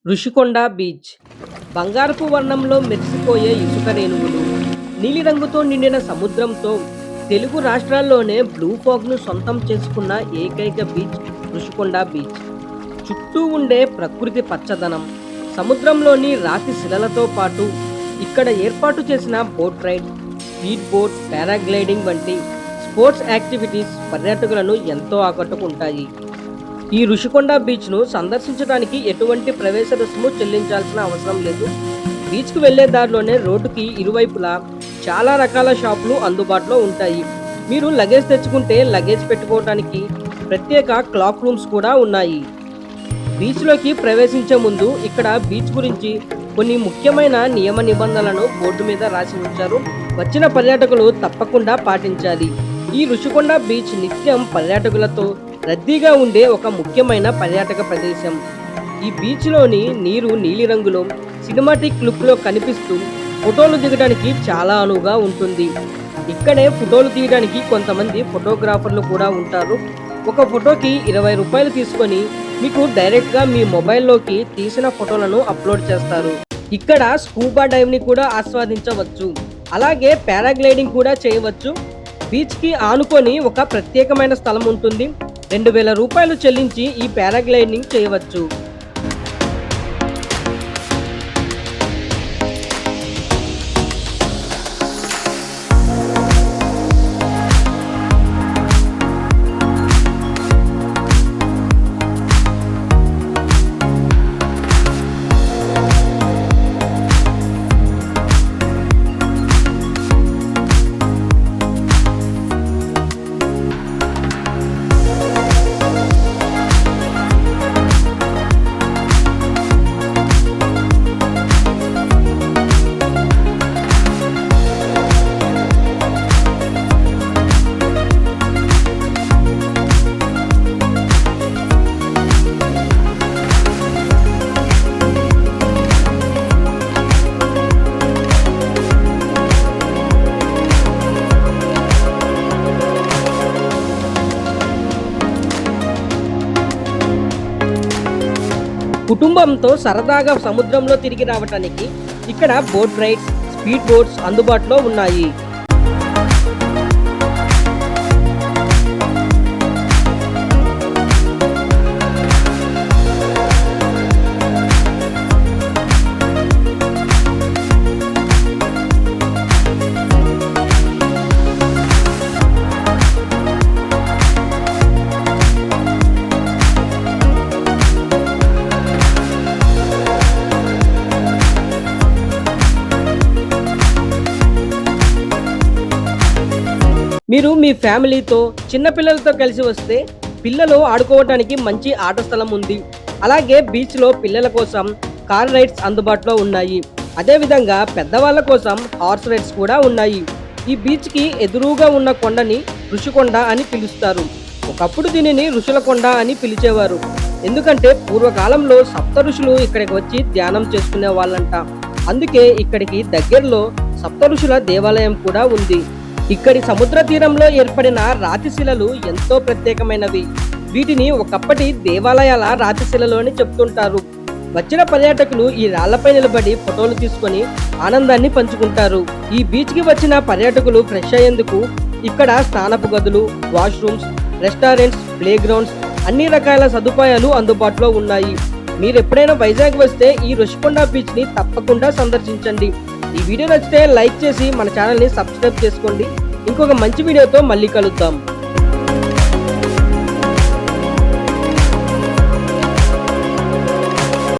Rushikonda beach బంగారపు వర్ణంలో మెరిసిపోయే ఇసుక రేణువులు, నీలిరంగుతో నిండిన సముద్రంతో తెలుగు రాష్ట్రాల్లోనే బ్లూ ఫాగ్ను సొంతం చేసుకున్న ఏకైక బీచ్ ఋషికొండ బీచ్. చుట్టూ ఉండే ప్రకృతి పచ్చదనం, సముద్రంలోని రాతి శిలలతో పాటు ఇక్కడ ఏర్పాటు చేసిన boat ride, speed boat, paragliding వంటి స్పోర్ట్స్ యాక్టివిటీస్ పర్యాటకులను ఎంతో ఆకట్టుకుంటాయి. ఈ ఋషికొండ బీచ్ను సందర్శించడానికి ఎటువంటి ప్రవేశ రుసుము చెల్లించాల్సిన అవసరం లేదు. బీచ్కు వెళ్లే దారిలోనే రోడ్డుకి ఇరువైపులా చాలా రకాల షాపులు అందుబాటులో ఉంటాయి. మీరు లగేజ్ తెచ్చుకుంటే లగేజ్ పెట్టుకోవడానికి ప్రత్యేక క్లాక్ రూమ్స్ కూడా ఉన్నాయి. బీచ్లోకి ప్రవేశించే ముందు ఇక్కడ బీచ్ గురించి కొన్ని ముఖ్యమైన నియమ నిబంధనలను బోర్డు మీద రాసి ఉంచారు. వచ్చిన పర్యాటకులు తప్పకుండా పాటించాలి. ఈ ఋషికొండ బీచ్ నిత్యం పర్యాటకులతో రద్దీగా ఉండే ఒక ముఖ్యమైన పర్యాటక ప్రదేశం. ఈ బీచ్లోని నీరు నీలిరంగులో సినిమాటిక్ లుక్లో కనిపిస్తూ ఫోటోలు దిగడానికి చాలా అనువుగా ఉంటుంది. ఇక్కడే ఫోటోలు తీయడానికి కొంతమంది ఫోటోగ్రాఫర్లు కూడా ఉంటారు. ఒక ఫోటోకి 20 రూపాయలు తీసుకొని మీకు డైరెక్ట్గా మీ మొబైల్లోకి తీసిన ఫోటోలను అప్లోడ్ చేస్తారు. ఇక్కడ స్కూబా డైవ్ని కూడా ఆస్వాదించవచ్చు. అలాగే పారాగ్లైడింగ్ కూడా చేయవచ్చు. బీచ్కి ఆనుకొని ఒక ప్రత్యేకమైన స్థలం ఉంటుంది. 2000 రూపాయలు చెల్లించి ఈ పారాగ్లైడింగ్ చేయవచ్చు. కుటుంబంతో సరదాగా సముద్రంలో తిరిగి రావటానికి ఇక్కడ బోట్ రైడ్స్, స్పీడ్ బోట్స్ అందుబాటులో ఉన్నాయి. మీరు మీ ఫ్యామిలీతో చిన్నపిల్లలతో కలిసి వస్తే పిల్లలు ఆడుకోవడానికి మంచి ఆట స్థలం ఉంది. అలాగే బీచ్లో పిల్లల కోసం కార్ రైడ్స్ అందుబాటులో ఉన్నాయి. అదేవిధంగా పెద్దవాళ్ళ కోసం హార్స్ రైడ్స్ కూడా ఉన్నాయి. ఈ బీచ్కి ఎదురుగా ఉన్న కొండని ఋషికొండ అని పిలుస్తారు. ఒకప్పుడు దీనిని ఋషుల కొండ అని పిలిచేవారు. ఎందుకంటే పూర్వకాలంలో సప్త ఋషులు ఇక్కడికి వచ్చి ధ్యానం చేసుకునే వాళ్ళంట. అందుకే ఇక్కడికి దగ్గరలో సప్త ఋషుల దేవాలయం కూడా ఉంది. ఇక్కడి సముద్ర తీరంలో ఏర్పడిన రాతిశిలలు ఎంతో ప్రత్యేకమైనవి. వీటిని ఒకప్పటి దేవాలయాల రాతిశిలలు అని చెప్తుంటారు. వచ్చిన పర్యాటకులు ఈ రాళ్లపై నిలబడి ఫోటోలు తీసుకొని ఆనందాన్ని పంచుకుంటారు. ఈ బీచ్కి వచ్చిన పర్యాటకులు ఫ్రెష్ అయ్యేందుకు ఇక్కడ స్నానపు గదులు, వాష్రూమ్స్, రెస్టారెంట్స్, ప్లే గ్రౌండ్స్ అన్ని రకాల సదుపాయాలు అందుబాటులో ఉన్నాయి. మీరు ఎప్పుడైనా వైజాగ్ వస్తే ఈ ఋషికొండ బీచ్ని తప్పకుండా సందర్శించండి. ఈ వీడియో నచ్చితే లైక్ చేసి మన ఛానల్ని సబ్స్క్రైబ్ చేసుకోండి. ఇంకొక మంచి వీడియోతో మళ్ళీ కలుద్దాం.